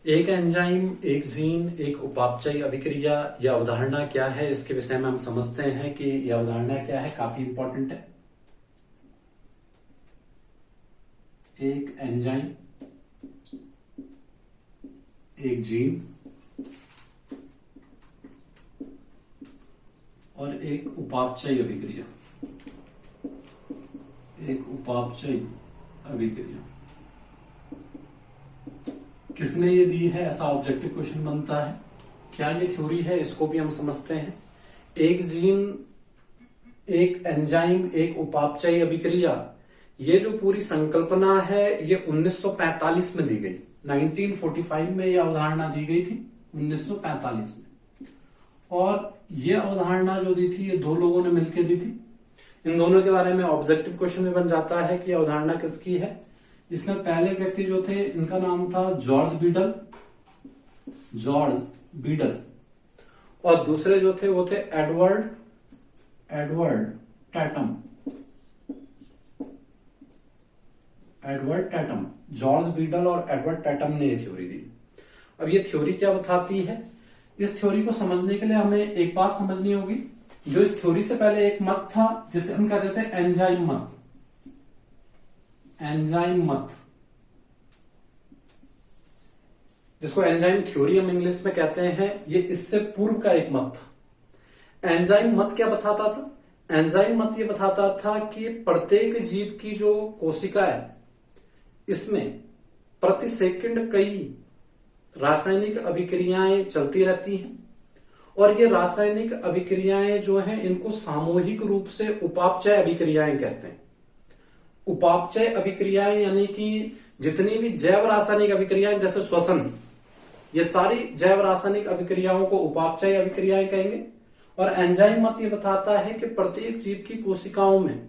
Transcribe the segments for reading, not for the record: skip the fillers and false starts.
एक एंजाइम, एक जीन, एक उपापचयी अभिक्रिया, यह अवधारणा क्या है, इसके विषय में हम समझते हैं कि यह अवधारणा क्या है। काफी इंपॉर्टेंट है। एक एंजाइम, एक जीन और एक उपापचयी अभिक्रिया। एक उपापचयी अभिक्रिया किसने ये दी है, ऐसा ऑब्जेक्टिव क्वेश्चन बनता है। क्या ये थ्योरी है, इसको भी हम समझते हैं। एक जीन, एक एंजाइम, एक उपापचयी अभिक्रिया, ये जो पूरी संकल्पना है ये 1945 में दी गई। 1945 में यह अवधारणा दी गई थी, 1945 में। और ये अवधारणा जो दी थी ये दो लोगों ने मिलकर दी थी। इन दोनों के बारे में ऑब्जेक्टिव क्वेश्चन में बन जाता है कि अवधारणा किसकी है। इसमें पहले व्यक्ति जो थे इनका नाम था जॉर्ज बीडल, और दूसरे जो थे वो थे एडवर्ड टैटम। जॉर्ज बीडल और एडवर्ड टैटम ने ये थ्योरी दी। अब ये थ्योरी क्या बताती है, इस थ्योरी को समझने के लिए हमें एक बात समझनी होगी। जो इस थ्योरी से पहले एक मत था जिसे हम कहते थे एंजाइम मत, जिसको एंजाइम थ्योरी हम इंग्लिश में कहते हैं, ये इससे पूर्व का एक मत था। एंजाइम मत क्या बताता था? एंजाइम मत ये बताता था कि प्रत्येक जीव की जो कोशिका है इसमें प्रति सेकंड कई रासायनिक अभिक्रियाएं चलती रहती हैं, और ये रासायनिक अभिक्रियाएं जो हैं इनको सामूहिक रूप से उपापचय अभिक्रियाएं कहते हैं। उपापचय अभिक्रियाएं यानी कि जितनी भी जैव रासायनिक अभिक्रियाएं जैसे श्वसन, ये सारी जैव रासायनिक अभिक्रियाओं को उपापचय अभिक्रियाएं कहेंगे। और एंजाइम मत ये बताता है कि प्रत्येक जीव की कोशिकाओं में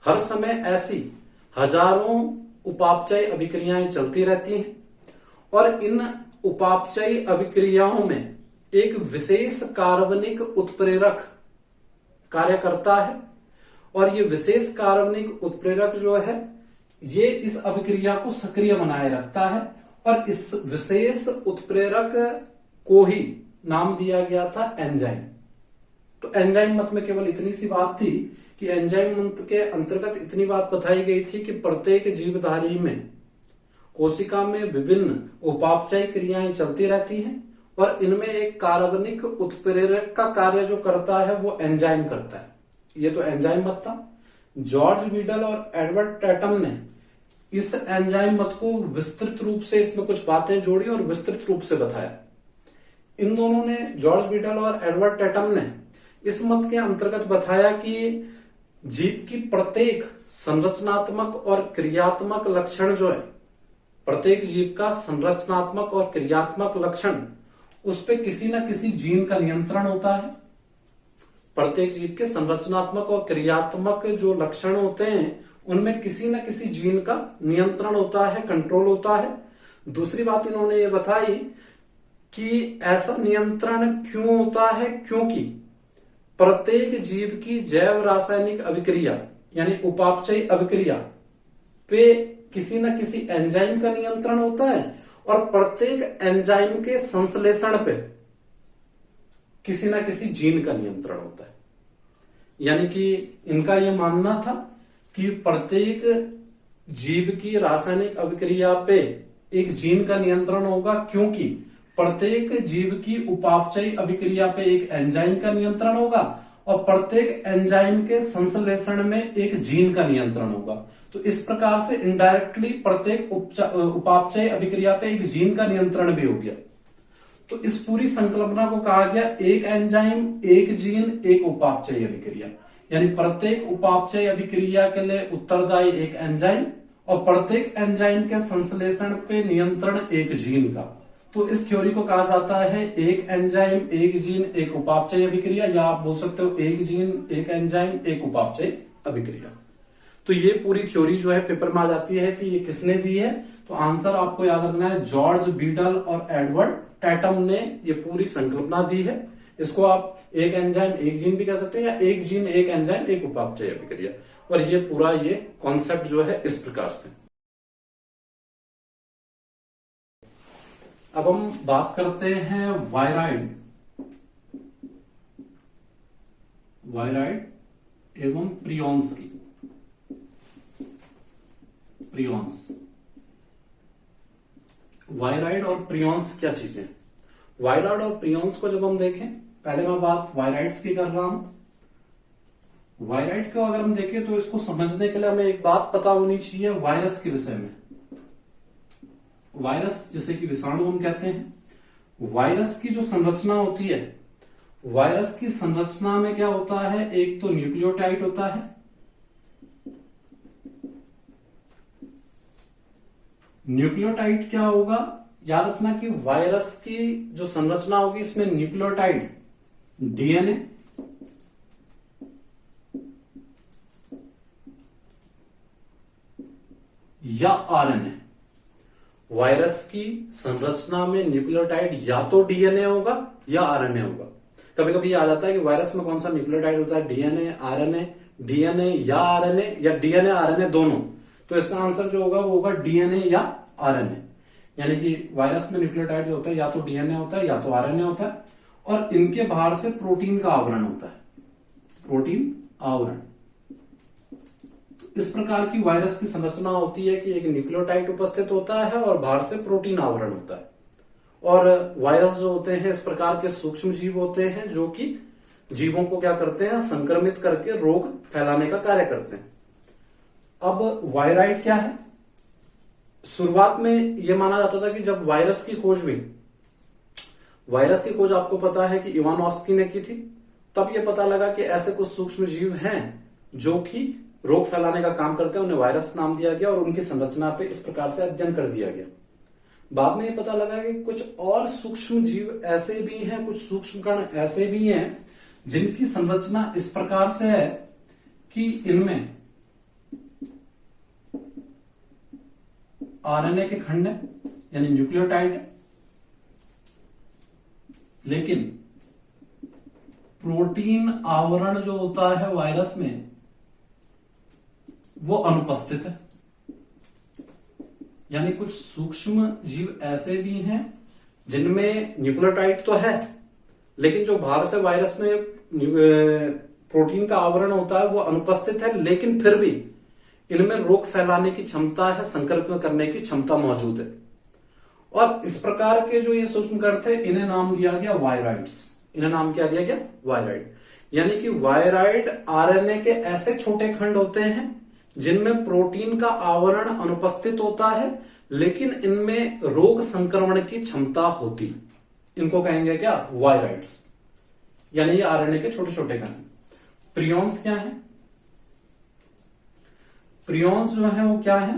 हर समय ऐसी हजारों उपापचय अभिक्रियाएं चलती रहती हैं, और इन उपापचयी अभिक्रियाओं में एक विशेष कार्बनिक उत्प्रेरक कार्य करता है, और ये विशेष कार्बनिक उत्प्रेरक जो है ये इस अभिक्रिया को सक्रिय बनाए रखता है, और इस विशेष उत्प्रेरक को ही नाम दिया गया था एंजाइम। तो एंजाइम मत में केवल इतनी सी बात थी कि एंजाइम मत के अंतर्गत इतनी बात बताई गई थी कि प्रत्येक जीवधारी में कोशिका में विभिन्न उपापचय क्रियाएं चलती रहती हैं, और इनमें एक कार्बनिक उत्प्रेरक का कार्य जो करता है वो एंजाइम करता है। ये तो एंजाइम मत था। जॉर्ज बीडल और एडवर्ड टैटम ने इस एंजाइम मत को विस्तृत रूप से इसमें कुछ बातें जोड़ी और विस्तृत रूप से बताया। इन दोनों ने, जॉर्ज बीडल और एडवर्ड टैटम ने, इस मत के अंतर्गत बताया कि जीव की प्रत्येक संरचनात्मक और क्रियात्मक लक्षण जो है, प्रत्येक जीव का संरचनात्मक और क्रियात्मक लक्षण, उस पे किसी न किसी जीन का नियंत्रण होता है। प्रत्येक जीव के संरचनात्मक और क्रियात्मक जो लक्षण होते हैं उनमें किसी न किसी जीन का नियंत्रण होता है, कंट्रोल होता है। दूसरी बात इन्होंने ये बताई कि ऐसा नियंत्रण क्यों होता है, क्योंकि प्रत्येक जीव की जैव रासायनिक अभिक्रिया यानी उपापचयी अभिक्रिया पे किसी न किसी एंजाइम का नियंत्रण होता है, और प्रत्येक एंजाइम के संश्लेषण पे किसी न किसी जीन का नियंत्रण होता है। यानी कि इनका यह मानना था कि प्रत्येक जीव की रासायनिक अभिक्रिया पे एक जीन का नियंत्रण होगा, क्योंकि प्रत्येक जीव की उपापचयी अभिक्रिया पे एक एंजाइम का नियंत्रण होगा, और प्रत्येक एंजाइम के संश्लेषण में एक जीन का नियंत्रण होगा। तो इस प्रकार से इनडायरेक्टली प्रत्येक उपापचयी अभिक्रिया पे एक जीन का नियंत्रण भी हो गया। तो इस पूरी संकल्पना को कहा गया एक एंजाइम, एक जीन, एक उपापचयी अभिक्रिया। यानी प्रत्येक उपापचयी अभिक्रिया के लिए उत्तरदायी एक एंजाइम, और प्रत्येक एंजाइम के संश्लेषण पे नियंत्रण एक जीन का। तो इस थ्योरी को कहा जाता है एक एंजाइम एक जीन एक उपापचय अभिक्रिया, या आप बोल सकते हो एक जीन एक एंजाइम एक उपापचय अभिक्रिया। तो ये पूरी थ्योरी जो है पेपर में आ जाती है कि ये किसने दी है। तो आंसर आपको याद रखना है, जॉर्ज बीडल और एडवर्ड टैटम ने ये पूरी संकल्पना दी है। इसको आप एक एंजाइम एक जीन भी कह सकते हैं, या एक जीन एक एंजाइम एक उपापचय अभिक्रिया। और ये पूरा ये कॉन्सेप्ट जो है इस प्रकार से। अब हम बात करते हैं वायराइड एवं प्रियॉन्स की। वायराइड और प्रियॉन्स क्या चीजें। वायराइड और प्रियॉन्स को जब हम देखें, पहले मैं बात वायराइड्स की कर रहा हूं। वायराइड को अगर हम देखें तो इसको समझने के लिए हमें एक बात पता होनी चाहिए वायरस के विषय में। वायरस जिसे कि विषाणु हम कहते हैं, वायरस की जो संरचना होती है, वायरस की संरचना में क्या होता है, एक तो न्यूक्लियोटाइड होता है। न्यूक्लियोटाइड क्या होगा, याद रखना कि वायरस की जो संरचना होगी इसमें न्यूक्लियोटाइड डीएनए, या आरएनए। वायरस की संरचना में न्यूक्लियोटाइड या तो डीएनए होगा या आरएनए होगा। कभी कभी आ जाता है कि वायरस में कौन सा न्यूक्लियोटाइड होता है, डीएनए आरएनए, डीएनए या आरएनए, या डीएनए आरएनए दोनों। तो इसका आंसर जो होगा वो होगा डीएनए या आरएनए। यानी कि वायरस में न्यूक्लियोटाइड जो होता है या तो डीएनए होता है या तो आरएनए होता है, और इनके बाहर से प्रोटीन का आवरण होता है, प्रोटीन आवरण। तो इस प्रकार की वायरस की संरचना होती है कि एक न्यूक्लियोटाइड उपस्थित होता है और बाहर से प्रोटीन आवरण होता है। और वायरस जो होते हैं इस प्रकार के सूक्ष्म जीव होते हैं जो कि जीवों को क्या करते हैं, संक्रमित करके रोग फैलाने का कार्य करते हैं। अब वायराइड क्या है, शुरुआत में यह माना जाता था कि जब वायरस की खोज हुई, वायरस की खोज आपको पता है कि इवानोव्स्की ने की थी, तब यह पता लगा कि ऐसे कुछ सूक्ष्म जीव हैं जो कि रोग फैलाने का काम करते हैं, उन्हें वायरस नाम दिया गया और उनकी संरचना पे इस प्रकार से अध्ययन कर दिया गया। बाद में यह पता लगा कि कुछ और सूक्ष्म जीव ऐसे भी हैं, कुछ सूक्ष्म कण ऐसे भी हैं जिनकी संरचना इस प्रकार से है कि इनमें आरएनए के खंड है, यानी न्यूक्लियोटाइड है, लेकिन प्रोटीन आवरण जो होता है वायरस में वो अनुपस्थित है। यानी कुछ सूक्ष्म जीव ऐसे भी हैं जिनमें न्यूक्लियोटाइड तो है, लेकिन जो बाहर से वायरस में प्रोटीन का आवरण होता है वो अनुपस्थित है, लेकिन फिर भी इनमें रोग फैलाने की क्षमता है, संक्रमित करने की क्षमता मौजूद है। और इस प्रकार के जो ये सूक्ष्म कण थे इन्हें नाम दिया गया वायराइड्स। इन्हें नाम क्या दिया गया, वायराइड। यानी कि वायराइड आरएनए के ऐसे छोटे खंड होते हैं जिनमें प्रोटीन का आवरण अनुपस्थित होता है, लेकिन इनमें रोग संक्रमण की क्षमता होती। इनको कहेंगे क्या, वायराइड्स। यानी ये आरएनए के छोटे छोटे कण। प्रियॉन्स क्या है, प्रियॉन्स जो है वो क्या है,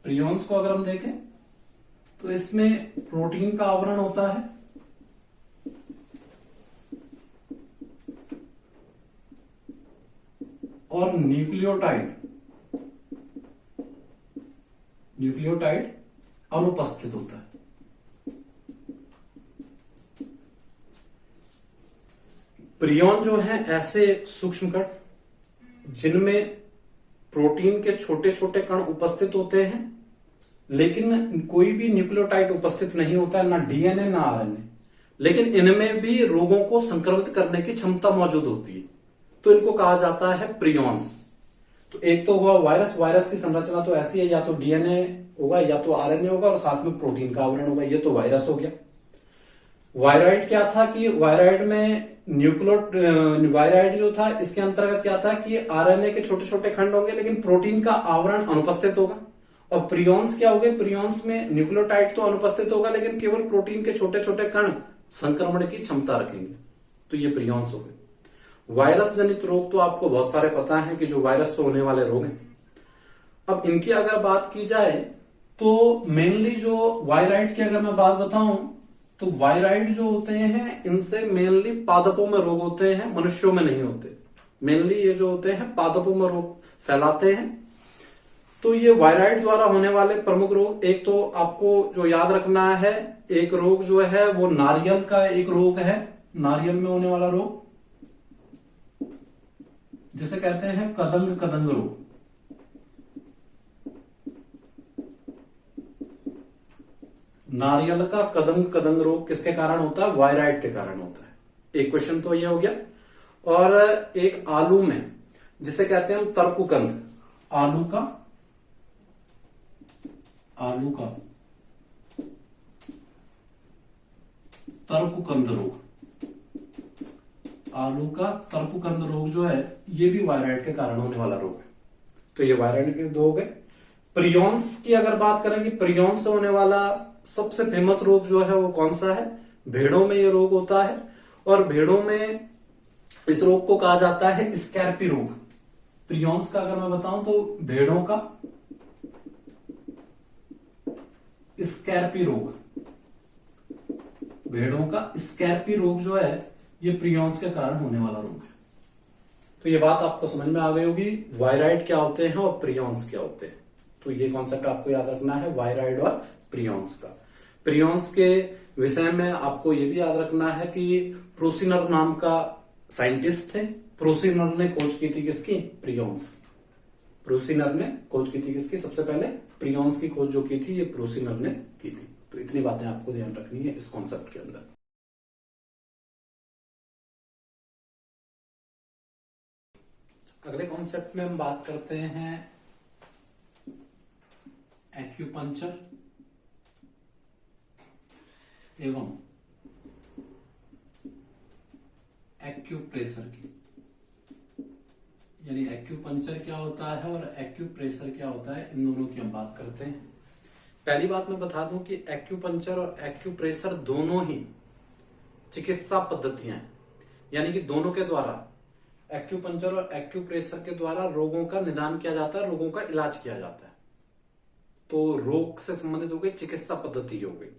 प्रियॉन्स को अगर हम देखें तो इसमें प्रोटीन का आवरण होता है, और न्यूक्लियोटाइड अनुपस्थित होता है। प्रियॉन जो है ऐसे सूक्ष्म कण जिनमें प्रोटीन के छोटे छोटे कण उपस्थित होते हैं, लेकिन कोई भी न्यूक्लियोटाइड उपस्थित नहीं होता है, ना डीएनए ना आरएनए, लेकिन इनमें भी रोगों को संक्रमित करने की क्षमता मौजूद होती है। तो इनको कहा जाता है प्रियॉन्स। तो एक तो हुआ वायरस, वायरस की संरचना तो ऐसी है, या तो डीएनए होगा या तो आरएनए होगा और साथ में प्रोटीन का आवरण होगा, ये तो वायरस हो गया। वायराइड क्या था कि वायराइड में वायराइड जो था इसके अंतर्गत क्या था कि आरएनए के छोटे छोटे खंड होंगे लेकिन प्रोटीन का आवरण अनुपस्थित होगा। और प्रियॉन्स क्या हो गए, प्रियॉन्स में न्यूक्लियोटाइड तो अनुपस्थित होगा लेकिन केवल प्रोटीन के छोटे छोटे कण संक्रमण की क्षमता रखेंगे। तो ये प्रियॉन्स हो गए। वायरस जनित रोग तो आपको बहुत सारे पता है कि जो वायरस से होने वाले रोग हैं। अब इनकी अगर बात की जाए तो मेनली जो वायराइड की अगर मैं बात बताऊं तो वायराइड जो होते हैं इनसे मेनली पादपों में रोग होते हैं, मनुष्यों में नहीं होते। मेनली ये जो होते हैं पादपों में रोग फैलाते हैं। तो ये वायराइड द्वारा होने वाले प्रमुख रोग, एक तो आपको जो याद रखना है, एक रोग जो है वो नारियल का एक रोग है, नारियल में होने वाला रोग जिसे कहते हैं कदंग कदंग रोग। नारियल का कदंग कदंग रोग किसके कारण होता है? वायराइड के कारण होता है। एक क्वेश्चन तो ये हो गया। और एक आलू में जिसे कहते हैं हम तरकुकंद, आलू का तरकुकंद रोग, आलू का तरकुकंद रोग जो है ये भी वायराइड के कारण होने वाला रोग है। तो ये वायराइड के दो हो गए। प्रियॉन्स की अगर बात करेंगे, प्रियॉन्स से होने वाला सबसे फेमस रोग जो है वो कौन सा है? भेड़ों में ये रोग होता है। और भेड़ों में इस रोग को कहा जाता है स्कैर्पी रोग। प्रियॉन्स का अगर मैं बताऊं तो भेड़ों का स्कैर्पी रोग, भेड़ों का स्कैर्पी रोग जो है ये प्रियॉन्स के कारण होने वाला रोग है। तो ये बात आपको समझ में आ गई होगी, वायराइड क्या होते हैं और प्रियॉन्स क्या होते हैं। तो ये कॉन्सेप्ट आपको याद रखना है, वायराइड और प्रियॉन्स का। प्रियॉन्स के विषय में आपको ये भी याद रखना है कि प्रोसिनर नाम का साइंटिस्ट थे। प्रोसिनर ने खोज की थी किसकी? प्रियॉन्स। प्रोसिनर ने खोज की थी किसकी? सबसे पहले प्रियॉन्स की खोज जो की थी ये प्रोसिनर ने की थी। तो इतनी बातें आपको ध्यान रखनी है इस कॉन्सेप्ट के अंदर। अगले कॉन्सेप्ट में हम बात करते हैं एक्यूपंक्चर एवं एक्यूप्रेशर की। यानी एक्यूपंक्चर क्या होता है और एक्यूप्रेशर क्या होता है, इन दोनों की हम बात करते हैं। पहली बात मैं बता दूं कि एक्यूपंक्चर और एक्यूप्रेशर दोनों ही चिकित्सा पद्धतियां हैं। यानी कि दोनों के द्वारा, एक्यूपंक्चर और एक्यूप्रेशर के द्वारा रोगों का निदान किया जाता है, रोगों का इलाज किया जाता है। तो रोग से संबंधित हो गई, चिकित्सा पद्धति हो गई।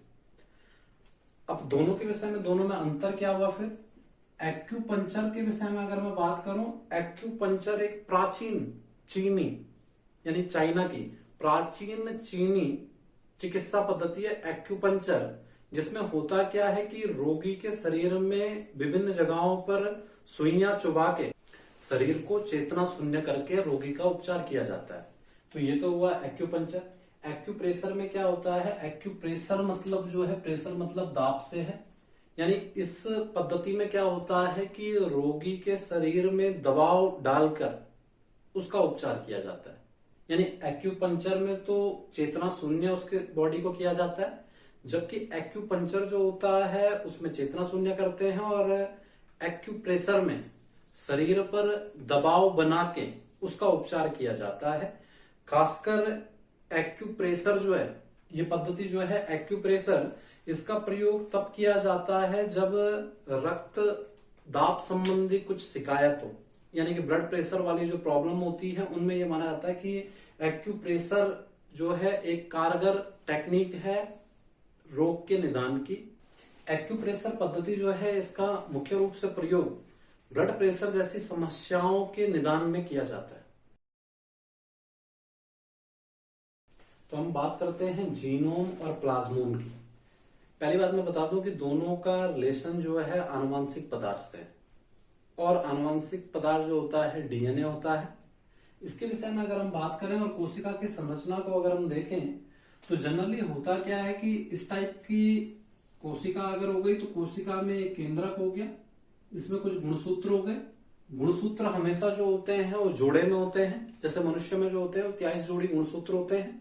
अब दोनों के विषय में, दोनों में अंतर क्या हुआ? फिर एक्यूपंक्चर के विषय में अगर मैं बात करूं, एक्यूपंक्चर एक प्राचीन चीनी यानी चाइना की प्राचीन चीनी चिकित्सा पद्धति है एक्यूपंक्चर, जिसमें होता क्या है कि रोगी के शरीर में विभिन्न जगहों पर सुइयां चुबा के शरीर को चेतना शून्य करके रोगी का उपचार किया जाता है। तो ये तो हुआ एक्यूपंक्चर। एक्यूप्रेशर में क्या होता है? एक्यूप्रेशर मतलब जो है, प्रेशर मतलब दाब से है। यानी इस पद्धति में क्या होता है कि रोगी के शरीर में दबाव डालकर उसका उपचार किया जाता है। यानी एक्यूपंक्चर में तो चेतना शून्य उसके बॉडी को किया जाता है, जबकि एक्यूपंक्चर जो होता है उसमें चेतना शून्य करते हैं, और एक्यूप्रेशर में शरीर पर दबाव बना के उसका उपचार किया जाता है। खासकर एक्यूप्रेशर जो है, ये पद्धति जो है एक्यूप्रेशर, इसका प्रयोग तब किया जाता है जब रक्त दाब संबंधी कुछ शिकायत हो, यानी कि ब्लड प्रेशर वाली जो प्रॉब्लम होती है उनमें यह माना जाता है कि एक्यूप्रेशर जो है एक कारगर टेक्निक है रोग के निदान की। एक्यूप्रेशर पद्धति जो है इसका मुख्य रूप से प्रयोग ब्लड प्रेशर जैसी समस्याओं के निदान में किया जाता है। तो हम बात करते हैं जीनोम और प्लाज्मोम की। पहली बात मैं बता दूं कि दोनों का रिलेशन जो है आनुवंशिक पदार्थ से, और आनुवंशिक पदार्थ जो होता है डीएनए होता है। इसके विषय में अगर हम बात करें और कोशिका की संरचना को अगर हम देखें तो जनरली होता क्या है कि इस टाइप की कोशिका अगर हो गई तो कोशिका में एक केंद्रक हो गया, इसमें कुछ गुणसूत्र हो गए। गुणसूत्र हमेशा जो होते हैं वो जोड़े में होते हैं, जैसे मनुष्य में जो होते हैं वो 23 जोड़ी गुणसूत्र होते हैं,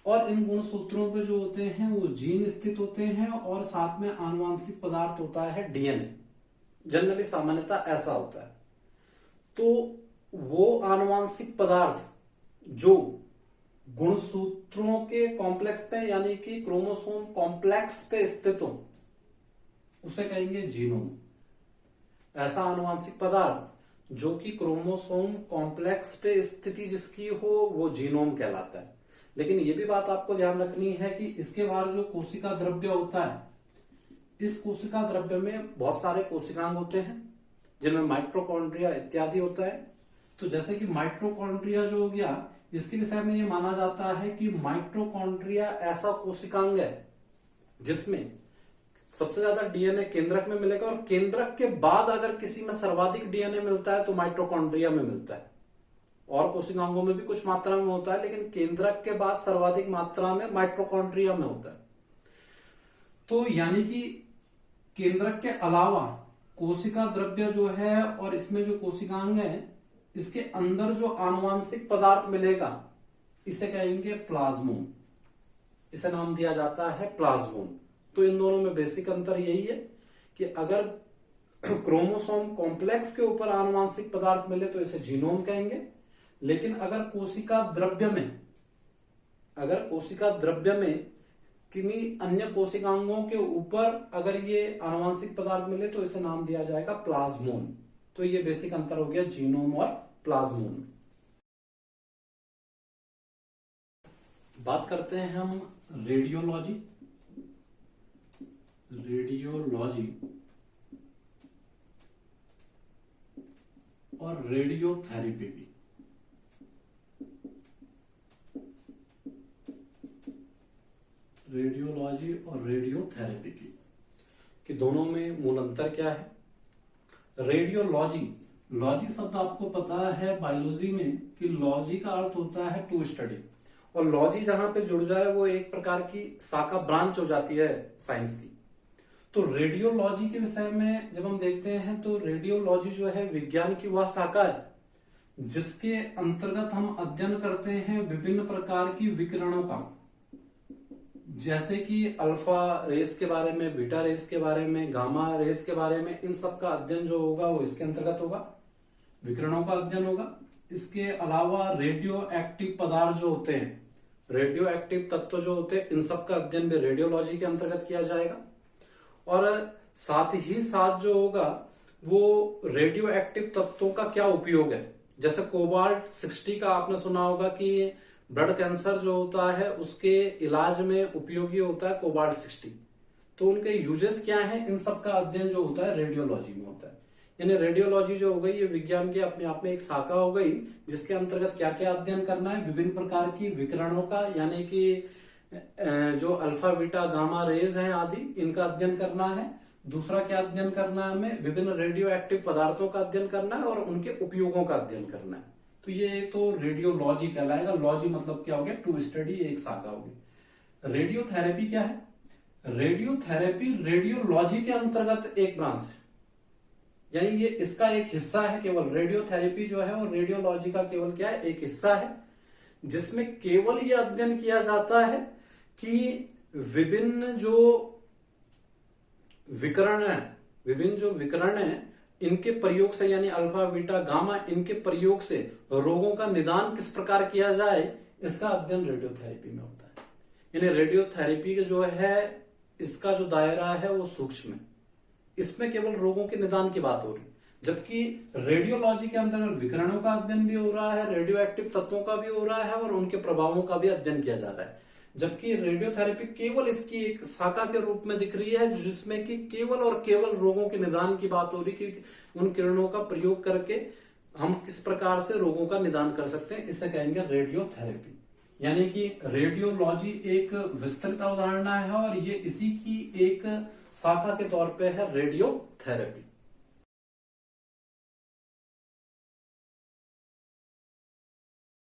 और इन गुणसूत्रों पे जो होते हैं वो जीन स्थित होते हैं, और साथ में आनुवंशिक पदार्थ होता है डीएनए। जनरली सामान्यतः ऐसा होता है। तो वो आनुवंशिक पदार्थ जो गुणसूत्रों के कॉम्प्लेक्स पे यानी कि क्रोमोसोम कॉम्प्लेक्स पे स्थित हो उसे कहेंगे जीनोम। ऐसा आनुवंशिक पदार्थ जो कि क्रोमोसोम कॉम्प्लेक्स पे स्थिति जिसकी हो वो जीनोम कहलाता है। लेकिन ये भी बात आपको ध्यान रखनी है कि इसके बाहर जो कोशिका द्रव्य होता है, इस कोशिका द्रव्य में बहुत सारे कोशिकांग होते हैं जिनमें माइटोकॉन्ड्रिया इत्यादि होता है। तो जैसे कि माइटोकॉन्ड्रिया जो हो गया, इसके विषय में ये माना जाता है कि माइटोकॉन्ड्रिया ऐसा कोशिकांग है जिसमें सबसे ज्यादा डीएनए केंद्रक में मिलेगा, और केंद्रक के बाद अगर किसी में सर्वाधिक डीएनए मिलता है तो माइटोकॉन्ड्रिया में मिलता है। और कोशिकांगों में भी कुछ मात्रा में होता है, लेकिन केंद्रक के बाद सर्वाधिक मात्रा में माइटोकॉन्ड्रिया में होता है। तो यानी कि केंद्रक के अलावा कोशिका द्रव्य जो है और इसमें जो कोशिकांग है, इसके अंदर जो आनुवांशिक पदार्थ मिलेगा इसे कहेंगे प्लाज्मोन। इसे नाम दिया जाता है प्लाज्मोन। तो इन दोनों में बेसिक अंतर यही है कि अगर क्रोमोसोम कॉम्प्लेक्स के ऊपर आनुवांशिक पदार्थ मिले तो इसे जीनोम कहेंगे, लेकिन अगर कोशिका द्रव्य में किन्हीं अन्य कोशिकांगों के ऊपर अगर ये आनुवांशिक पदार्थ मिले तो इसे नाम दिया जाएगा प्लाज्मोन। तो ये बेसिक अंतर हो गया जीनोम और प्लाज्मोन। बात करते हैं हम रेडियोलॉजी और रेडियोथेरेपी भी। रेडियोलॉजी और रेडियोथेरेपी की कि दोनों में मूल अंतर क्या है। लॉजी शब्द आपको पता है बायोलॉजी में कि लॉजी का अर्थ होता है टू स्टडी, और लॉजी जहां पे जुड़ जाए वो एक प्रकार की शाखा ब्रांच हो जाती है साइंस की। तो रेडियोलॉजी के विषय में जब हम देखते हैं तो रेडियोलॉजी जो है विज्ञान की वह शाखा है जिसके अंतर्गत हम अध्ययन करते हैं विभिन्न प्रकार की विकिरणों का, जैसे कि अल्फा रेस के बारे में, बीटा रेस के बारे में, गामा रेस के बारे में। इन सब का अध्ययन जो होगा वो इसके अंतर्गत होगा, विकिरणों का अध्ययन होगा। इसके अलावा रेडियो एक्टिव पदार्थ जो होते हैं, रेडियो एक्टिव तत्व जो होते हैं, इन सब का अध्ययन भी रेडियोलॉजी के अंतर्गत किया जाएगा। और साथ ही साथ जो होगा वो रेडियो एक्टिव तत्वों का क्या उपयोग है। जैसे कोबाल्ट 60 का आपने सुना होगा कि ब्लड कैंसर जो होता है उसके इलाज में उपयोगी होता है कोबाल्ट 60। तो उनके यूजेस क्या हैं, इन सब का अध्ययन जो होता है रेडियोलॉजी में होता है। यानी रेडियोलॉजी जो हो गई ये विज्ञान की अपने आप में एक शाखा हो गई जिसके अंतर्गत क्या क्या अध्ययन करना है, विभिन्न प्रकार की विकिरणों का, यानी कि जो अल्फा बीटा गामा रेज हैं आदि, इनका अध्ययन करना है। दूसरा क्या अध्ययन करना है हमें, विभिन्न रेडियो एक्टिव पदार्थों का अध्ययन करना है और उनके उपयोगों का अध्ययन करना है। तो ये तो रेडियोलॉजी कहलाएगा। लॉजी मतलब क्या हो गया, टू स्टडी, एक शाखा होगी। रेडियोथेरेपी क्या है, रेडियोथेरेपी रेडियोलॉजी के अंतर्गत एक ब्रांच है, यानी ये इसका एक हिस्सा है। केवल रेडियोथेरेपी जो है वो रेडियोलॉजी का केवल क्या है, एक हिस्सा है, जिसमें केवल ये अध्ययन किया जाता है कि विभिन्न जो विकिरण है इनके प्रयोग से, यानी अल्फा बीटा गामा, इनके प्रयोग से रोगों का निदान किस प्रकार किया जाए, इसका अध्ययन रेडियोथेरेपी में होता है। यानी रेडियोथेरेपी के जो है इसका जो दायरा है वो सूक्ष्म है, इसमें केवल रोगों के निदान की बात हो रही है। जबकि रेडियोलॉजी के अंदर विकिरणों का अध्ययन भी हो रहा है, रेडियो एक्टिव तत्वों का भी हो रहा है और उनके प्रभावों का भी अध्ययन किया जा रहा है। जबकि रेडियोथेरेपी केवल इसकी एक शाखा के रूप में दिख रही है, जिसमें कि केवल और केवल रोगों के निदान की बात हो रही है कि उन किरणों का प्रयोग करके हम किस प्रकार से रोगों का निदान कर सकते हैं, इसे कहेंगे रेडियोथेरेपी। यानी कि रेडियोलॉजी एक विस्तृत अवधारणा है और ये इसी की एक शाखा के तौर पे है रेडियोथेरेपी।